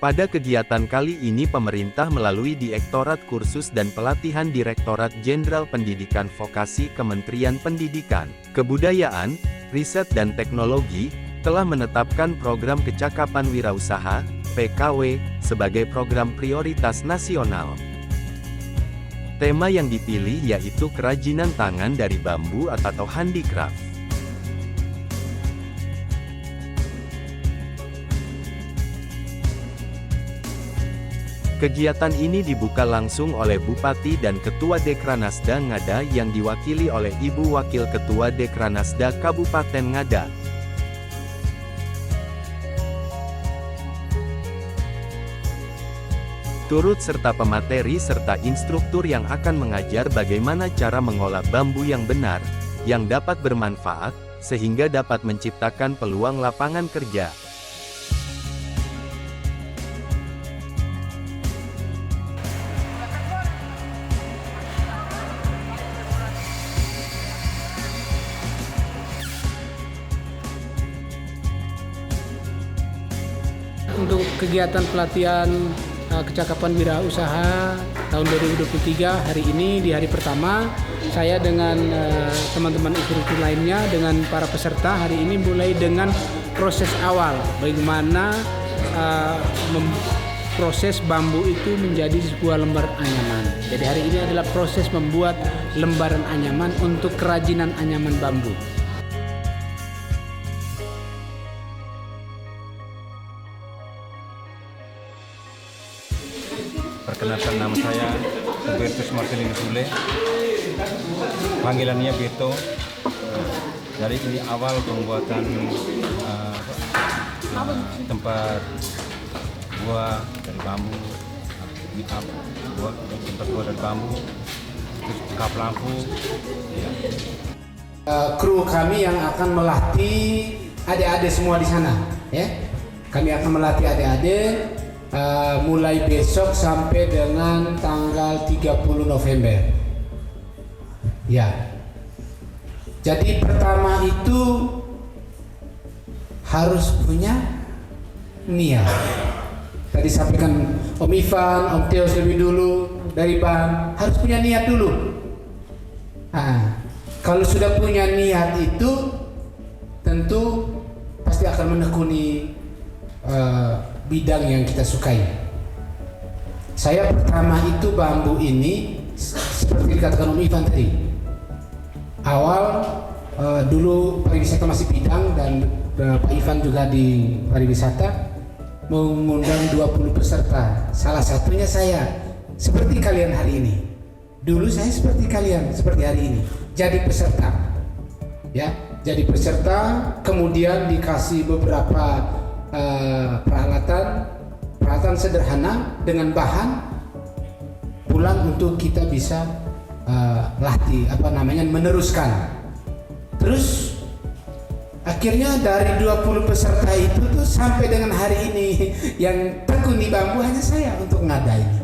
Pada kegiatan kali ini pemerintah melalui Direktorat Kursus dan Pelatihan Direktorat Jenderal Pendidikan Vokasi Kementerian Pendidikan, Kebudayaan, Riset dan Teknologi, telah menetapkan program Kecakapan Wirausaha, PKW, sebagai program prioritas nasional. Tema yang dipilih yaitu kerajinan tangan dari bambu atau handicraft. Kegiatan ini dibuka langsung oleh Bupati dan Ketua Dekranasda Ngada yang diwakili oleh Ibu Wakil Ketua Dekranasda Kabupaten Ngada. Turut serta pemateri serta instruktur yang akan mengajar bagaimana cara mengolah bambu yang benar, yang dapat bermanfaat, sehingga dapat menciptakan peluang lapangan kerja. Untuk kegiatan pelatihan kecakapan wirausaha tahun 2023 hari ini di hari pertama, saya dengan teman-teman instruktur lainnya dengan para peserta hari ini mulai dengan proses awal bagaimana proses bambu itu menjadi sebuah lembar anyaman. Jadi hari ini adalah proses membuat lembaran anyaman untuk kerajinan anyaman bambu. Perkenalkan, nama saya Hubertus Marcelinus Sule, panggilannya Beto. Dari ini awal pembuatan tempat buah dari bambu, tempat buah dari bambu, terus kap lampu. Ya. Kru kami yang akan melatih adik-adik semua di sana, ya. Kami akan melatih adik-adik mulai besok sampai dengan tanggal 30 November. Ya. Jadi pertama itu harus punya niat. Tadi sampaikan Om Ivan, Om Teos lebih dulu dari Bang, harus punya niat dulu. Nah, kalau sudah punya niat itu tentu pasti akan menekuni bidang yang kita sukai. Saya pertama itu bambu ini seperti dikatakan Om Ivan tadi. Awal dulu pariwisata masih bidang dan Pak Ivan juga di pariwisata mengundang 20 peserta. Salah satunya saya, seperti kalian hari ini. Dulu saya seperti kalian, seperti hari ini. Jadi peserta. Ya, jadi peserta, kemudian dikasih beberapa peralatan sederhana dengan bahan pulang untuk kita bisa latih meneruskan. Terus akhirnya dari 20 peserta itu tuh sampai dengan hari ini yang tekuni bambu hanya saya untuk ngadain.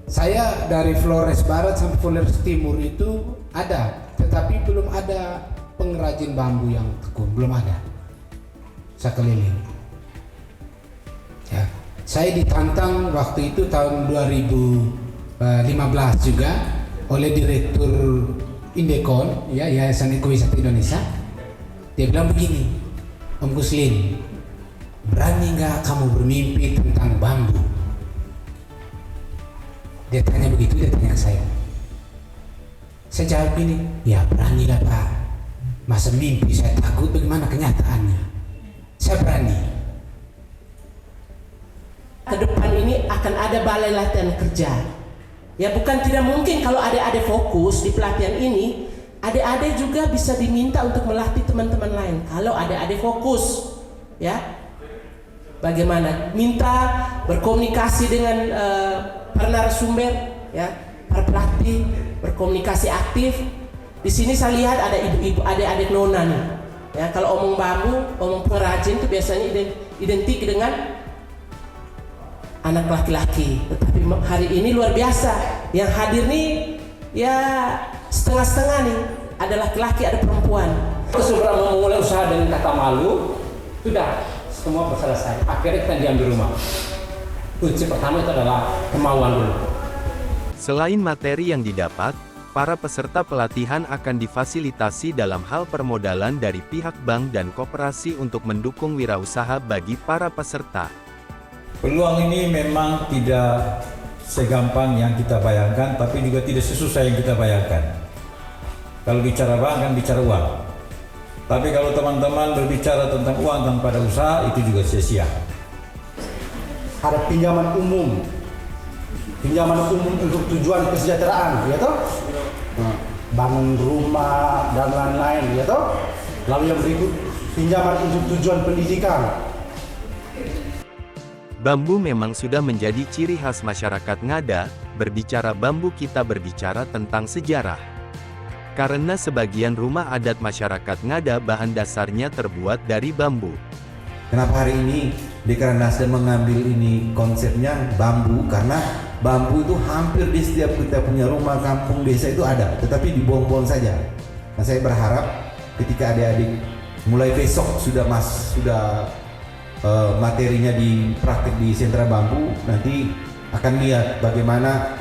Saya dari Flores Barat sampai Flores Timur itu ada, tetapi belum ada pengrajin bambu yang tekun, belum ada. Saya keliling. Ya, saya ditantang waktu itu tahun 2015 juga oleh Direktur Indekon, ya, Yayasan Ekowisata Indonesia. Dia bilang begini, Om Guslin, berani nggak kamu bermimpi tentang bambu? Dia tanya begitu, dia tanya ke saya. Saya jawab gini, ya beranilah Pak. Masa mimpi saya takut, bagaimana kenyataannya? Saya berani. Ke depan ini akan ada balai latihan kerja. Ya bukan tidak mungkin kalau adik-adik fokus di pelatihan ini, adik-adik juga bisa diminta untuk melatih teman-teman lain. Kalau adik-adik fokus, ya, bagaimana? Minta berkomunikasi dengan para narasumber, ya, para pelatih, berkomunikasi aktif. Di sini saya lihat ada ibu-ibu, adik-adik nona nih. Ya, kalau omong bambu, omong pengrajin itu biasanya identik dengan anak laki-laki. Tetapi hari ini luar biasa. Yang hadir nih ya setengah-setengah nih. Ada laki-laki, ada perempuan. Sebelum memulai usaha dengan kata malu, sudah semua selesai. Akhirnya kita diam di rumah. Kunci pertama itu adalah kemauan dulu. Selain materi yang didapat, para peserta pelatihan akan difasilitasi dalam hal permodalan dari pihak bank dan koperasi untuk mendukung wirausaha bagi para peserta. Peluang ini memang tidak segampang yang kita bayangkan, tapi juga tidak sesusah yang kita bayangkan. Kalau bicara bank kan bicara uang. Tapi kalau teman-teman berbicara tentang uang tanpa ada usaha, itu juga sia-sia. Ada pinjaman umum untuk tujuan kesejahteraan, ya toh? Bangun rumah dan lain-lain, ya toh? Lalu yang berikut pinjaman untuk tujuan pendidikan. Bambu memang sudah menjadi ciri khas masyarakat Ngada. Berbicara bambu kita berbicara tentang sejarah. Karena sebagian rumah adat masyarakat Ngada bahan dasarnya terbuat dari bambu. Kenapa hari ini Dekran Nasdem mengambil ini konsepnya bambu? Karena bambu itu hampir di setiap kita punya rumah, kampung, desa itu ada, tetapi dibuang-buang saja. Nah, saya berharap ketika adik-adik mulai besok sudah materinya dipraktik di sentra bambu, nanti akan lihat bagaimana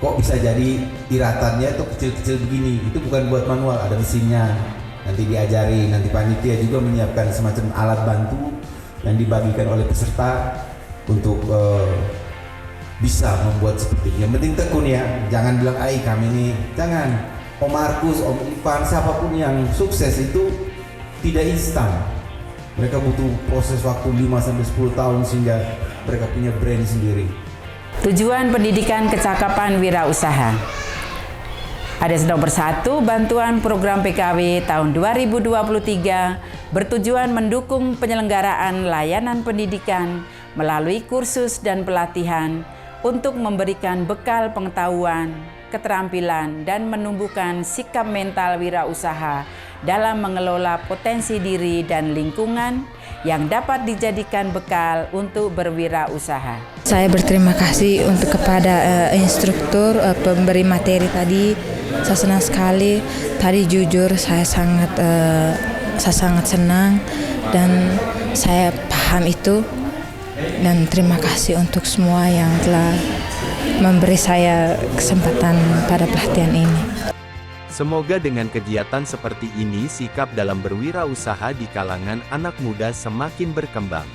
kok bisa jadi iratannya itu kecil-kecil begini. Itu bukan buat manual, ada mesinnya. Nanti diajari, nanti panitia juga menyiapkan semacam alat bantu yang dibagikan oleh peserta untuk bisa membuat seperti ini. Yang penting tekun ya, jangan bilang kami ini, jangan. Om Markus, Om Ivan, siapapun yang sukses itu tidak instan. Mereka butuh proses waktu 5-10 tahun sehingga mereka punya brand sendiri. Tujuan pendidikan kecakapan wirausaha. ADES Nomor 1 bantuan program PKW tahun 2023 bertujuan mendukung penyelenggaraan layanan pendidikan melalui kursus dan pelatihan untuk memberikan bekal pengetahuan, keterampilan, dan menumbuhkan sikap mental wirausaha dalam mengelola potensi diri dan lingkungan yang dapat dijadikan bekal untuk berwirausaha. Saya berterima kasih kepada instruktur pemberi materi tadi. Saya senang sekali. Tadi jujur saya sangat senang dan saya paham itu. Dan terima kasih untuk semua yang telah memberi saya kesempatan pada pelatihan ini. Semoga dengan kegiatan seperti ini sikap dalam berwirausaha di kalangan anak muda semakin berkembang.